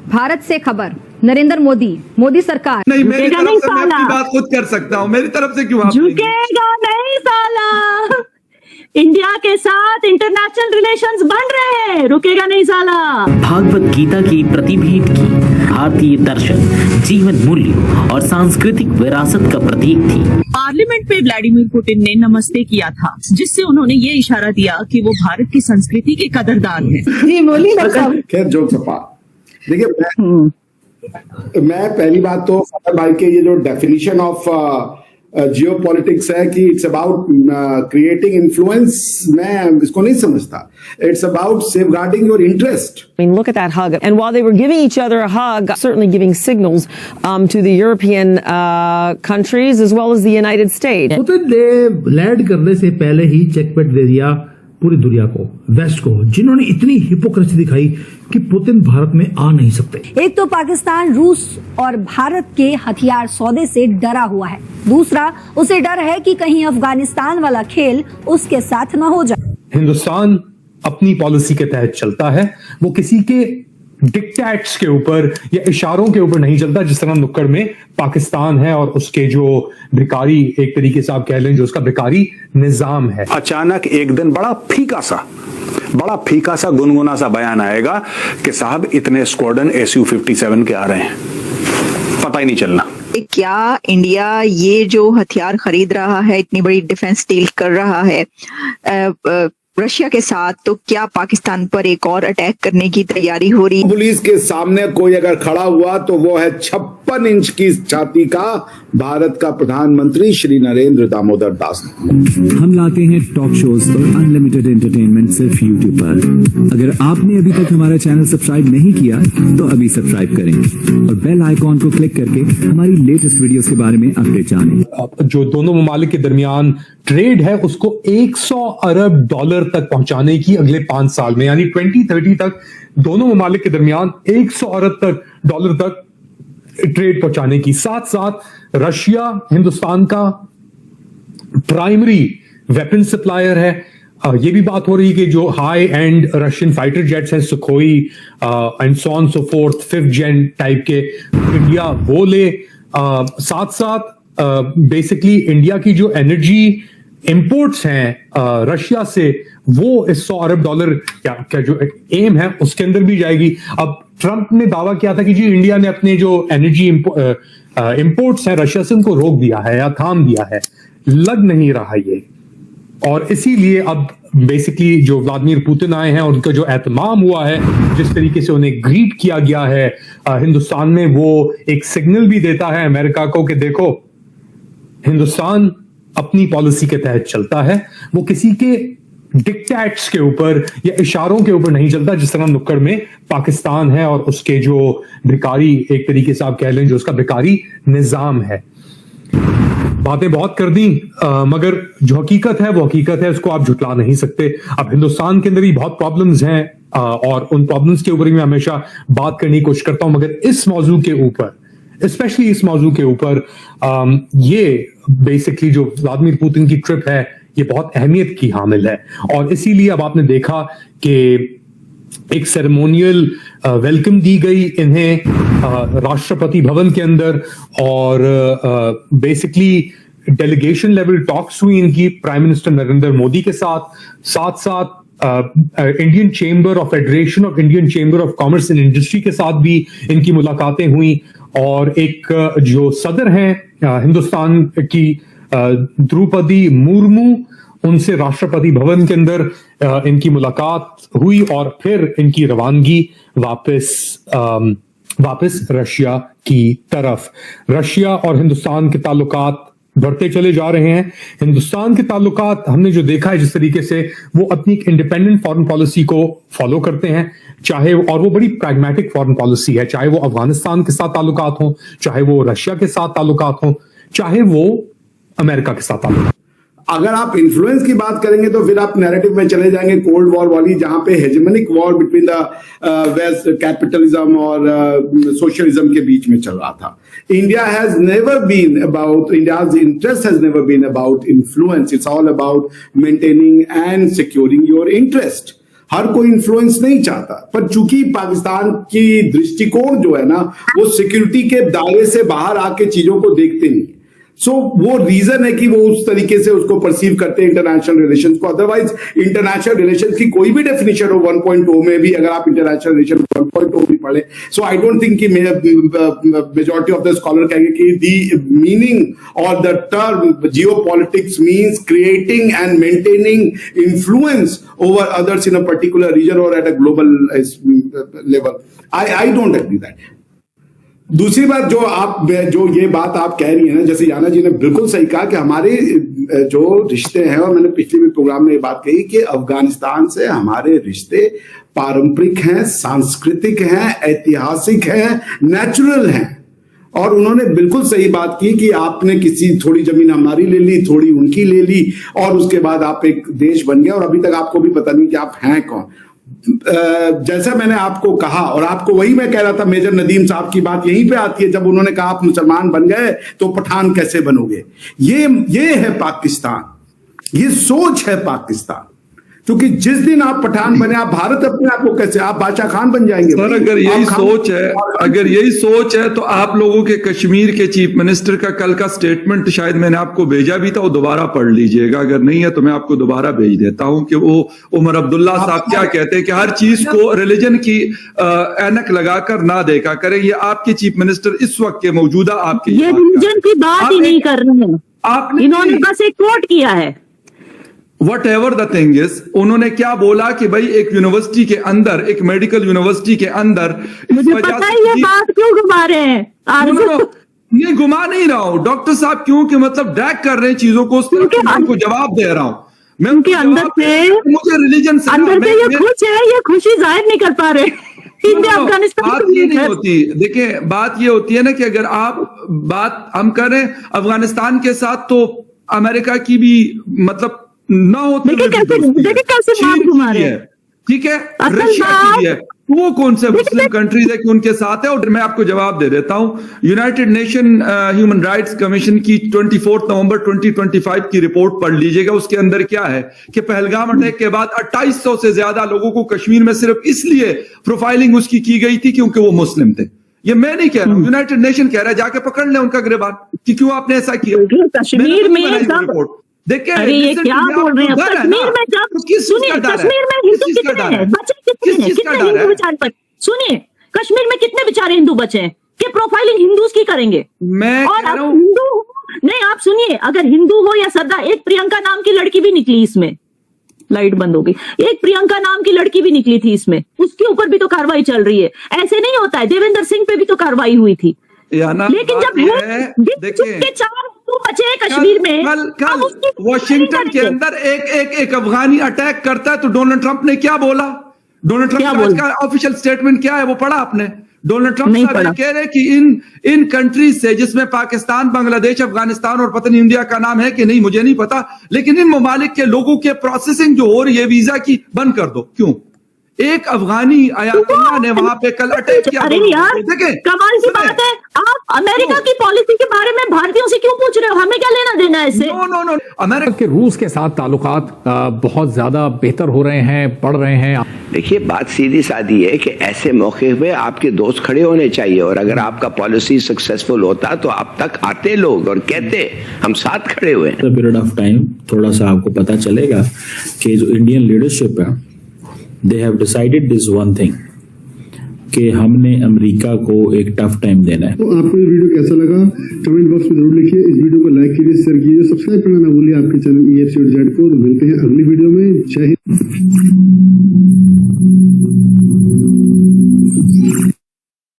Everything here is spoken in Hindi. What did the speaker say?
भारत से खबर, नरेंद्र मोदी सरकार नहीं, मेरी तरफ से मैं अपनी बात खुद कर सकता हूँ, मेरी तरफ से क्यों आप झुकेगा नहीं साला। इंडिया के साथ इंटरनेशनल रिलेशंस बन रहे हैं, रुकेगा नहीं साला। भागवत गीता की प्रतिभेद की भारतीय दर्शन, जीवन मूल्य और सांस्कृतिक विरासत का प्रतीक थी। पार्लियामेंट में व्लादिमीर पुतिन ने नमस्ते किया था, जिससे उन्होंने ये इशारा दिया कि वो भारत की संस्कृति के कदरदान हैं। जी बोलिए। खैर जोक सपा, देखिए मैं पहली बात तो फतेह भाई के ये जो डेफिनेशन ऑफ जियोपॉलिटिक्स है कि इट्स अबाउट क्रिएटिंग इन्फ्लुएंस, मैं इसको नहीं समझता। It's about safeguarding your interest. I mean, look at that hug. And while they were giving each other a hug, certainly giving signals to the European countries as well as the United States. Putin ने लैंड करने से पहले ही चेकमेट दे दिया पूरी दुनिया को, वेस्ट को, जिन्होंने इतनी हिपोक्रेसी दिखाई कि पुतिन भारत में आ नहीं सकते। एक तो पाकिस्तान रूस और भारत के हथियार सौदे से डरा हुआ है, दूसरा उसे डर है कि कहीं अफगानिस्तान वाला खेल उसके साथ न हो जाए। हिंदुस्तान अपनी पॉलिसी के तहत चलता है, वो किसी के डिक्टेट्स के ऊपर या इशारों के ऊपर नहीं चलता, जिस तरह नुक्कड़ में पाकिस्तान है और उसके जो भिखारी, एक तरीके से आप कह लें जो उसका भिखारी निजाम है। अचानक एक दिन बड़ा फीका सा गुनगुना सा बयान आएगा कि साहब इतने स्क्वाड्रन SU-57 के आ रहे हैं, पता ही नहीं चलना। क्या इंडिया ये जो हथियार खरीद रहा है, इतनी बड़ी डिफेंस डील कर रहा है रशिया के साथ, तो क्या पाकिस्तान पर एक और अटैक करने की तैयारी हो रही? पुलिस के सामने कोई अगर खड़ा हुआ तो वो है 56 इंच की छाती का भारत का प्रधानमंत्री श्री नरेंद्र दामोदर दास। हम लाते हैं टॉक शोज और अनलिमिटेड एंटरटेनमेंट सिर्फ यूट्यूब पर। अगर आपने अभी तक हमारा चैनल सब्सक्राइब नहीं किया तो अभी सब्सक्राइब करें और बेल आइकॉन को क्लिक करके हमारी लेटेस्ट वीडियोस के बारे में अपडेट जानें। जो दोनों ममालिक के दरमियान ट्रेड है उसको $100 अरब तक पहुंचाने की अगले 5 साल में, यानी 2030 तक दोनों ममालिक के दरमियान $100 अरब तक ट्रेड पहुंचाने की। साथ साथ रशिया हिंदुस्तान का प्राइमरी वेपन सप्लायर है। ये भी बात हो रही है कि जो high end Russian fighter jets हैं, Sukhoi and so on so fourth, 5th gen type के, इंडिया वो ले। साथ साथ बेसिकली इंडिया की जो एनर्जी इंपोर्ट्स हैं रशिया से, वो इस $100 अरब क्या जो एम है उसके अंदर भी जाएगी। अब ट्रंप ने दावा किया था कि जी इंडिया ने अपने जो एनर्जी इंपोर्ट्स हैं रशिया से उनको रोक दिया है या थाम दिया है, लग नहीं रहा ये। और इसीलिए अब बेसिकली जो व्लादिमीर पुतिन आए हैं और उनका जो एहतमाम हुआ है, जिस तरीके से उन्हें ग्रीट किया गया है हिंदुस्तान में, वो एक सिग्नल भी देता है अमेरिका को कि देखो हिंदुस्तान अपनी पॉलिसी के तहत चलता है, वो किसी के डिक्टेट्स के ऊपर या इशारों के ऊपर नहीं चलता, जिस तरह नुक्कड़ में पाकिस्तान है और उसके जो भिखारी, एक तरीके से आप कह लें जो उसका भिखारी निजाम है। बातें बहुत कर दी, मगर जो हकीकत है वो हकीकत है, उसको आप झुटला नहीं सकते। अब हिंदुस्तान के अंदर ही बहुत प्रॉब्लम्स हैं और उन प्रॉब्लम्स के ऊपर ही मैं हमेशा बात करने की कोशिश करता हूं, मगर इस मौजू के ऊपर, स्पेशली इस मौजू के ऊपर, ये बेसिकली जो व्लादिमीर पुतिन की ट्रिप है ये बहुत अहमियत की हामिल है। और इसीलिए अब आपने देखा कि एक सेरेमोनियल वेलकम दी गई इन्हें राष्ट्रपति भवन के अंदर, और बेसिकली डेलीगेशन लेवल टॉक्स हुई इनकी प्राइम मिनिस्टर नरेंद्र मोदी के साथ Indian chamber of federation of Indian chamber of commerce and industry के साथ भी इनकी मुलाकातें हुई। और एक जो सदर हैं हिंदुस्तान की द्रौपदी मुर्मू, उनसे राष्ट्रपति भवन के अंदर इनकी मुलाकात हुई और फिर इनकी रवानगी वापस रशिया की तरफ। रशिया और हिंदुस्तान के ताल्लुकात बढ़ते चले जा रहे हैं। हिंदुस्तान के ताल्लुकात हमने जो देखा है जिस तरीके से वो अपनी इंडिपेंडेंट फॉरेन पॉलिसी को फॉलो करते हैं, चाहे और वो बड़ी प्रैग्मेटिक फॉरेन पॉलिसी है, चाहे वो अफगानिस्तान के साथ ताल्लुकात हो, चाहे वो रशिया के साथ ताल्लुकात हो, चाहे वो अमेरिका के साथ ताल्लुकात। अगर आप इन्फ्लुएंस की बात करेंगे तो फिर आप नैरेटिव में चले जाएंगे कोल्ड वॉर वाली, जहां पे hegemonic war between the West capitalism और सोशलिज्म के बीच में चल रहा था। India has never been about, India's interest has never been about influence, it's all about maintaining and securing your interest. हर कोई इन्फ्लुएंस नहीं चाहता, पर चूंकि पाकिस्तान की दृष्टिकोण जो है ना वो सिक्योरिटी के दायरे से बाहर आके चीजों को देखते नहीं। सो वो रीजन है कि वो उस तरीके से उसको परसीव करते हैं इंटरनेशनल रिलेशंस को। अदरवाइज इंटरनेशनल रिलेशंस की कोई भी डेफिनेशन हो 1.0 में भी, अगर आप इंटरनेशनल रिलेशन 1.0 भी पढ़े, सो आई डोंट थिंक कि मेजॉरिटी ऑफ द स्कॉलर कहेंगे कि द मीनिंग और the term geopolitics means creating and maintaining influence over others in a particular region और at a global level. I don't agree that. दूसरी बात जो ये बात आप कह रही है ना, जैसे याना जी ने बिल्कुल सही कहा कि हमारे जो रिश्ते हैं, और मैंने पिछले भी प्रोग्राम में ये बात कही कि अफगानिस्तान से हमारे रिश्ते पारंपरिक हैं, सांस्कृतिक हैं, ऐतिहासिक हैं, नेचुरल हैं। और उन्होंने बिल्कुल सही बात की कि आपने किसी थोड़ी जमीन हमारी ले ली, थोड़ी उनकी ले ली, और उसके बाद आप एक देश बन गए और अभी तक आपको भी पता नहीं कि आप हैं कौन। जैसा मैंने आपको कहा, और आपको वही मैं कह रहा था, मेजर नदीम साहब की बात यहीं पे आती है जब उन्होंने कहा आप मुसलमान बन गए तो पठान कैसे बनोगे। ये है पाकिस्तान, ये सोच है पाकिस्तान। क्योंकि जिस दिन आप पठान बने, आप भारत अपने आप को कैसे, आप बादशाह खान बन जाएंगे। सर अगर यही सोच है तो आप लोगों के कश्मीर के चीफ मिनिस्टर का कल का स्टेटमेंट शायद मैंने आपको भेजा भी था, वो दोबारा पढ़ लीजिएगा। अगर नहीं है तो मैं आपको दोबारा भेज देता हूं कि वो उमर अब्दुल्ला साहब क्या कहते हैं कि हर चीज को रिलीजन की ऐनक लगाकर ना देखा करें। ये आपके चीफ मिनिस्टर इस वक्त के मौजूदा आपके ये रिलीजन की बात ही नहीं कर रहे हैं, आपने इन्होंने बस एक कोट किया है। What ever the thing is, उन्होंने क्या बोला कि भाई एक यूनिवर्सिटी के अंदर, एक मेडिकल यूनिवर्सिटी के अंदर, मुझे पता है ये बात क्यों घुमा रहे हैं। ये घुमा नहीं रहा हूं डॉक्टर साहब, क्यों कि मतलब ड्रैग कर रहे हैं चीजों को, उनको जवाब दे रहा हूं मैं। उनके अंदर से मुझे रिलीजन से अंदर से ये खुश है, ये खुशी जाहिर नहीं कर पा रहे। इंडिया अफगानिस्तान बात ये नहीं होती, देखिए बात ये होती है ना कि अगर आप बात हम करें अफगानिस्तान के साथ, तो अमेरिका की भी मतलब ना होती, देखिए कैसे बात घुमा रहे हैं। ठीक है, रशिया की है, वो कौन से मुस्लिम कंट्रीज है कि उनके साथ है। और मैं आपको जवाब दे देता हूं, United nation human rights commission की 24 नवंबर 2025 की रिपोर्ट पढ़ लीजिएगा। उसके अंदर क्या है कि पहलगाम अटैक के बाद 2800 से ज्यादा लोगों को कश्मीर में सिर्फ इसलिए प्रोफाइलिंग उसकी की गई थी क्योंकि वो मुस्लिम थे। ये मैं नहीं कह रहा हूं, यूनाइटेड नेशन कह रहा है, जाके पकड़ ले उनका गिरबान कि क्यों आपने ऐसा किया कश्मीर में। देखिए अरे ये क्या बोल रहे हैं, कश्मीर में जब सुनिए, कश्मीर में हिंदू कितने हैं, बचे कितने हैं, कितने हिंदू बेचारे पर सुनिए, कश्मीर में कितने बेचारे हिंदू बचे हैं कि प्रोफाइलिंग हिंदूज की करेंगे। मैं और अब हिंदू नहीं, आप सुनिए, अगर हिंदू हो या सरदार, एक प्रियंका नाम की लड़की भी निकली इसमें, लाइट बंद हो गई, एक प्रियंका नाम की लड़की भी निकली थी इसमें, उसके ऊपर भी तो कार्रवाई चल रही है। ऐसे नहीं होता है, देवेंद्र सिंह पे भी तो कार्रवाई हुई थी, लेकिन जब 4 बचे कश्मीर में, कल वॉशिंगटन के अंदर एक अफगानी अटैक करता है तो डोनाल्ड ट्रंप ने क्या बोला? डोनाल्ड ट्रंप का ऑफिशियल स्टेटमेंट क्या है, वो पढ़ा आपने? डोनाल्ड ट्रंप साहब कह रहे हैं कि इन कंट्रीज से, जिसमें पाकिस्तान, बांग्लादेश, अफगानिस्तान और पता नहीं इंडिया का नाम है कि नहीं मुझे नहीं पता, लेकिन इन ममालिक के लोगों के प्रोसेसिंग जो हो रही है वीजा की, बंद कर दो। क्यों? एक अफगानी आयातुल्लाह ने वहां पे कल अटैक किया। अरे यार कमाल की बात है, आप अमेरिका की पॉलिसी के बारे में भारतीयों से क्यों पूछ रहे हो? हमें क्या लेना देना है इससे? नो अमेरिका के रूस के साथ ताल्लुकात बहुत ज्यादा बेहतर हो रहे हैं, बढ़ रहे हैं। देखिए बात सीधी सादी है कि ऐसे मौके पे आपके दोस्त खड़े होने चाहिए, और अगर आपका पॉलिसी सक्सेसफुल होता तो आप तक आते लोग और कहते हम साथ खड़े हुए हैं। पीरियड ऑफ टाइम थोड़ा सा आपको पता चलेगा कि जो इंडियन लीडरशिप है, they have decided this one thing कि हमने अमेरिका को एक टफ टाइम देना है। तो आपको ये वीडियो कैसा लगा कमेंट बॉक्स में जरूर लिखिए, इस वीडियो को लाइक कीजिए, शेयर कीजिए, सब्सक्राइब करना ना भूलिए आपके चैनल EFC को। मिलते हैं अगली वीडियो में। जय हिंद।